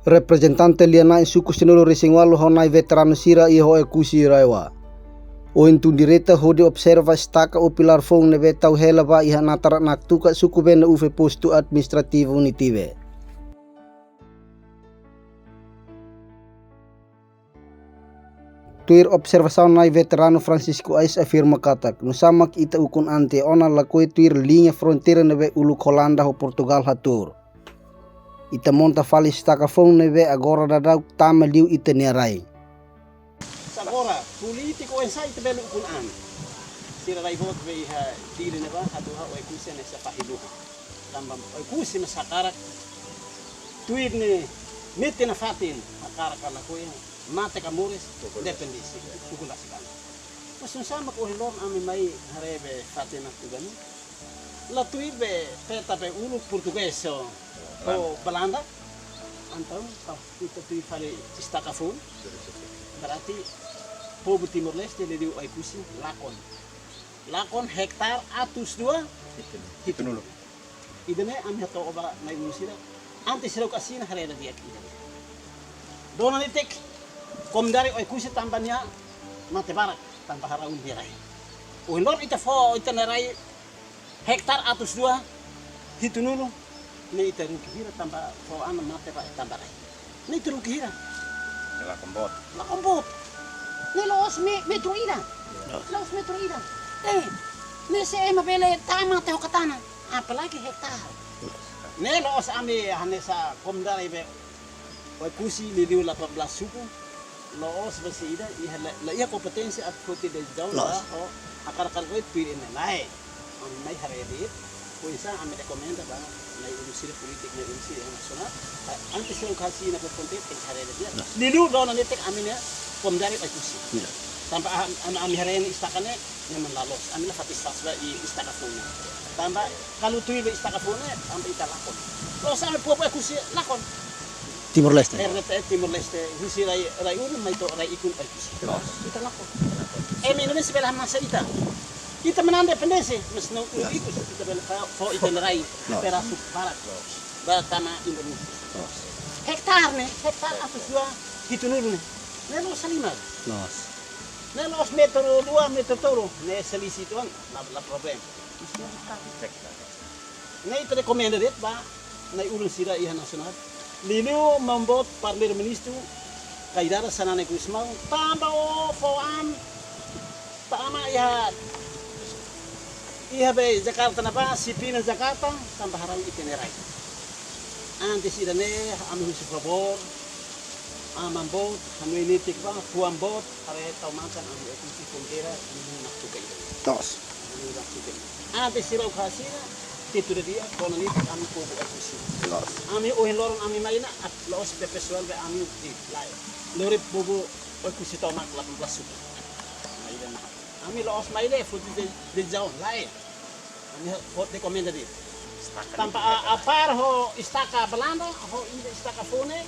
Representante liana in suku senulu resingwalu honai veterano sira i ho ekusi raiwa. O intu direta hode observa staka o pilar fong ne vetau hela ba iha natara naktuka suku bena uve postu administrativo unitive. Tuir observação nai veterano Francisco Ais afirma katak nusamak ita ukun ante ona lakoi tuir linha fronteira nebe uluk Holanda ho Portugal hatur. Ita monta fali staka fong nebe agora dadau tama liu ita nerai. Agora politiko ensai te belu ukun an. Sira rai vot be ha diri neba hatuha o ekusi nesa pahiduha. Tamba ekusi na sakarak tuir ne mete na fatin akara kala koe mate kamuris dependisi ukulasikan. Masun sama ko hilom ami mai harebe fatin akugani. La tuir be peta be ulu português o Belanda. Então, kita tuir fale istakafun. Berarti povo Timor-Leste ele deu ekusi lakon hektar atus dua hitunulu. Idene am hato oba na imusira antes sila kasina hareda dia kita. Dona nitik kom dari ekusi tambanya mate barak tanpa haraun dirai. O lor ita fo ita narai hektar atus dua hitunulu ne ita rukihira tanpa fo an mate ba tambarai. Ne ita rukihira. La kombot. Ne los metro ida. Los metro ida. Ne se ema bele tama teo katana. Apalagi hektar. Ne los ami hanesa komdare be. Oi kusi liu 18 suku. Los besi ida la ia kompetensi at koti de jauh lah. Oh akar-akar koi tuir ina lai. Mai haredi. Kuisa ami rekomenda ba na industri politik na industri nasional. Antes eu kasih na konten haredi dia. Liu dona nitek amine komdare oi kusi. Tanpa ami hareni istakane nyaman lalos. Amila fatis tasba i istakafone. Tanpa kalau tuir be istakafone ambil ita lakon. Los ami puap kusi lakon. Timor-Leste. Timor-Leste. Husi rai ulu mai to rai ikun oi kusi. Ita lakon. Indonesia belah masa ita. Kita menang dependensi, mesti nak ikut kita bela fo ita nerai perasuk barat. Batama Indonesia. Hektar atus dua hitunulu ne. Ne los salima. Ne los metro 2 metro toro. Ne selisi tuan la problem. Ne itu rekomenda det ba na ulun sira iha nasional. Liliu membuat parlir ministru kaidara sanane kusmau tambah fo am tama ya be Jakarta napa sipina Jakarta tambah harang itinerai. Antes idane amu superbor amambot anu ini tikba kuambot are tau makan amu ekusi frontera amu naktu kai. Tos. Antes sirau khasira titu dia koloni amu ko ekusi. Los. Ami ohin lorong ami maina at los de pessoal be ami di lai. Lori bobo ekusi tau mak 18 suku. Ami los maile futi de jauh lai. Ami hot rekomenda dia. Tanpa apar ho istaka Belanda ho ida istaka fone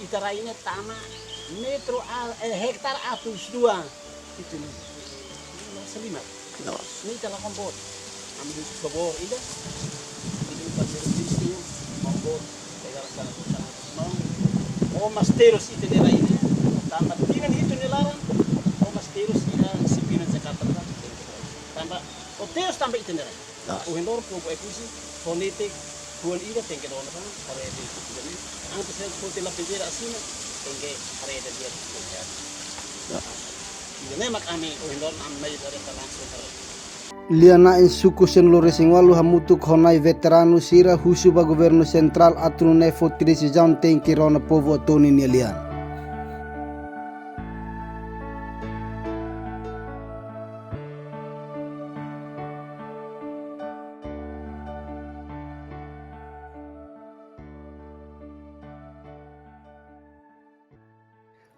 itaraine tama metro hektar atus dua itu nih. Selima. Ini telah kompot. Ami di bawah ida. Ini pasir di kompot. Daerah sana mau. Oh masteros itu daerah ini. Tanpa tinan itu nilaran. Oh masteros ida sipina Jakarta. Tanpa hotelos tanpa itu daerah. Uhendor po ekusi fonetik buan ida tengke dona kan hari itu jadi antes saya hotel la pinjera asina tengke hari ada dia jadi mak ami uhendor amai dari langsung Liana in suku senulu resingwalu hamutuk honai veterano sira husuba governo central atrune fotrisi jaun tengke rona povo toni lian.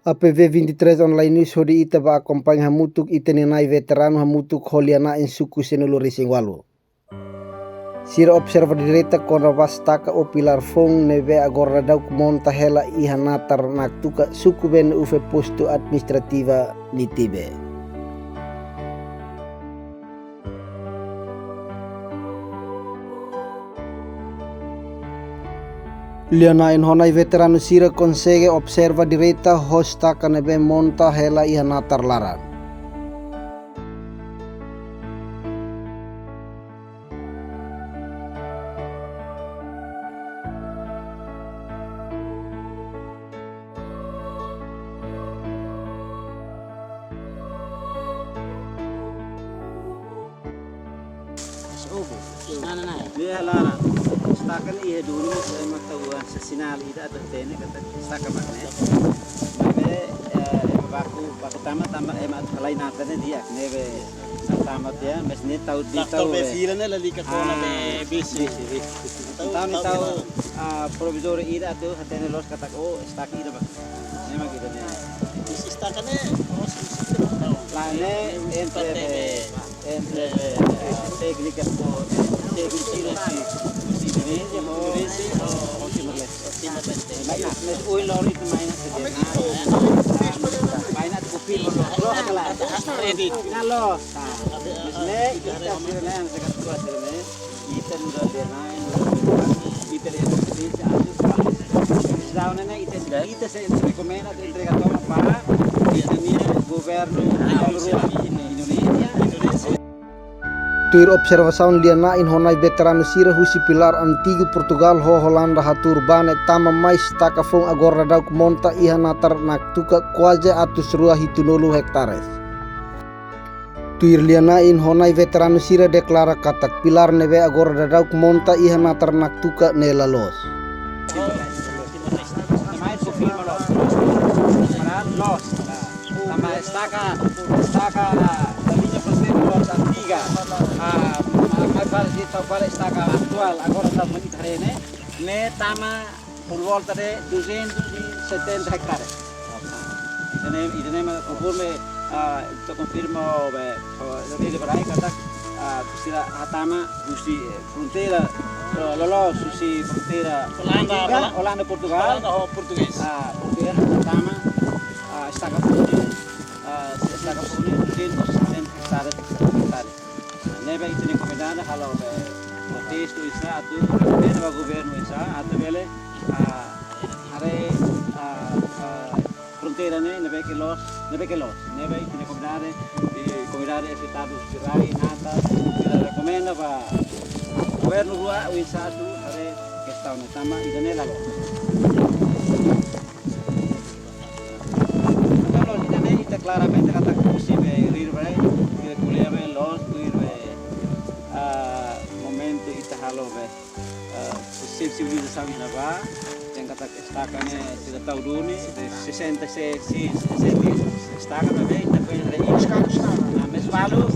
APV 23 online news hodi ita ba acompanha hamutuk ita nenai veterano hamutuk holiana in suku senulu resingwalu. Sira observa direta kona vastaka o pilar fong neve agora dauk monta hela iha natar naktuka suku ben uve postu administrativa nitibe. Lianain honai veterano sira consegue observa direita hosta kanebe monta hela iha natar laran. Dia lara. Stakan iya dulu saya mau tahu sesinal ida atau tene kata stakan magnet. Baku tama emat lain natane dia neve tamat ya mesne tahu di tahu. Be filane la lika kona be bisi. Tahu provisor ida atau hatene los kata stak ida bak. Memang gitu nih. Bisi stakane Lane entre teknik po Tuir observação liana in honai veterano sira husi pilar antigo Portugal ho Holanda hatur bane tama mais taka fong agora dauk monta iha natar nak tuka quase atus rua hitunolu hektares. Tuir liana in honai veterano sira deklara katak pilar neve agora dauk monta iha natar nak tuka nela los. Estaca la línea fronteriza antiga mais parece para estaca actual agora está muito rene ne tama por volta de 270 hectares idene conforme te confirmo de berai kata sila hatama gusti fronteira lolos susi fronteira Holanda Portugal português. Português hatama estaca estaca por 270 hectares. Nebe itu ni komendana kalau protesto isa atu nebe governo isa atu bele are fronteira nebe ke los nebe itu ni komendare estados gerai nata kita recomenda pa governo rua isa atu are que está una tama idane la los claramente kata posible rir berai kita kuliah be los momento ita halo be sensibilização na ba yang kata estakane tidak tahu dulu ni 60 estakan be ita be dari mes palu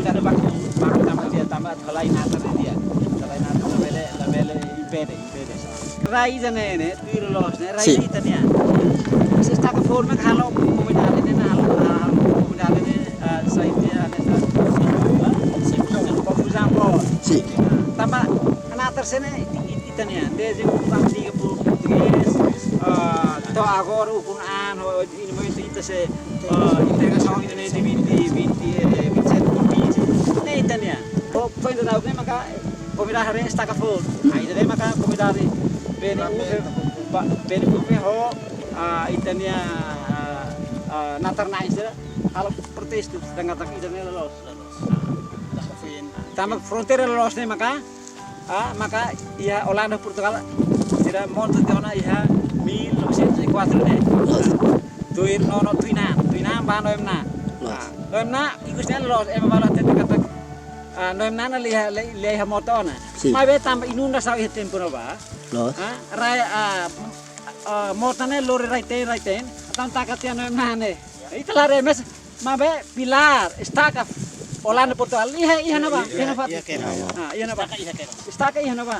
kita ada bak tambah dia tambah lain atas dia lain atas la bele impede rai jane ne tuir los ne rai ita ni se estaka forma halo komunidade ne halo komunidade ne saitia ne Si. Tambah anak tersene itania desde o antigo português to agora o kunan ini momento ita se integração ini de 27 ne itania o pointo da ne maka komunidade re está for aí dele maka komunidade bene ho itania naternais kalau protesto dengan tak itania los tambah fronteira los ne maka ia Holanda Portugal tidak monta de ona ia 1904 ne tuir nono tuinam ba noemna igusnya los bala tete kata noemna na liha motona mai be tambah inunda sa ihe tempo ba Los. Rai motane lori raiten tam takatia noemna ne italare mes mabe pilar estaka Holanda Portugal iya na ba? Iya na ba? Istaka iya na ba?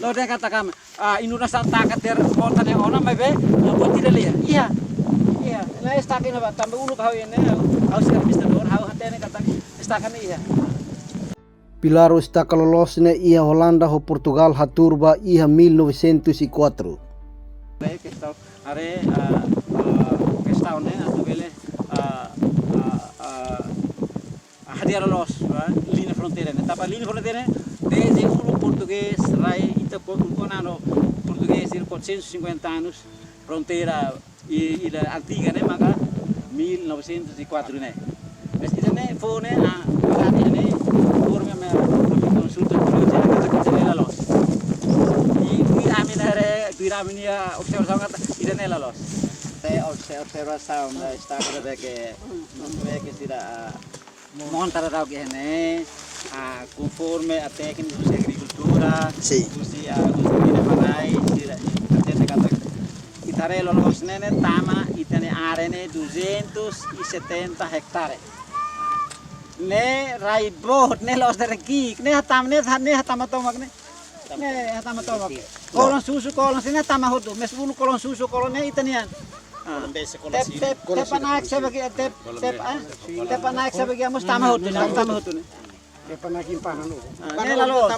Lo dia katakan inuna sa takat der montan yang ona mai be buat tidak lihat. Iya. Lah istaka na ba? Tambah ulu kau ini harus Mr. Don hau hatene kata istaka ni iya. Pilar estaca lolosne ia Holanda ho Portugal haturba ia 1904. Baik kita are questão né atau bele hadiah los linha fronteira né tapa linha fronteira desde o português rai direita com ano português de 450 anos, fronteira ilha antiga, né, maka 1904, né. Mas isso né, foi né, a kami né, por me consulta por ele lalos. E amin hare amin ya observação kata ida né lalos. Observação está kada que tidak montar rau que né, conforme a técnica de agricultura, Sim. usi usi panai, sira até kata itare lolos nene tama itane arene 270 hektares. Ne raibot ne los dereki ne hatam tomak ne hatam tomak kolon susu kolon sini hatam hodo mes bulu kolon susu kolon ne itanian tep panak sebagai tep panak sebagai amos tama hodo ne Dia pernah kimpanan lu. ne lalos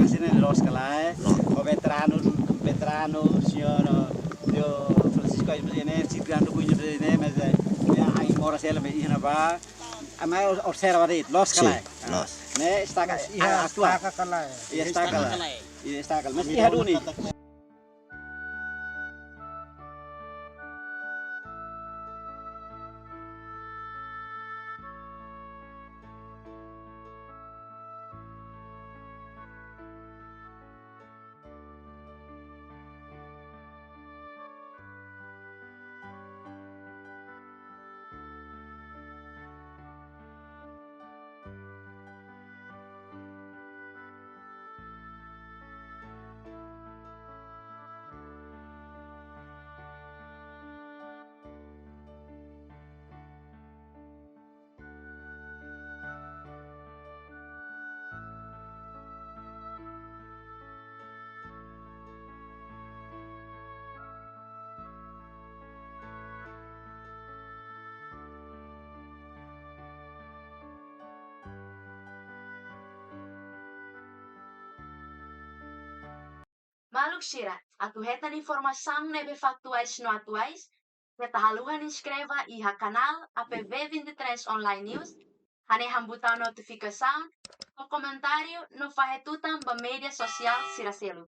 sini los kalai o veterano signor yo Francisco ini citrando punya ini mas ai mora sela me ina ba ama observa dit los kalai los. ne staka aktua iya staka mas iha duni Maluk Shira, atu hetan informação nebe factuais no atuais, reta haluhan inscreva iha canal APV23 Online News, hane hambutau notificação, o comentário no fahetutan ba media social Siraselu.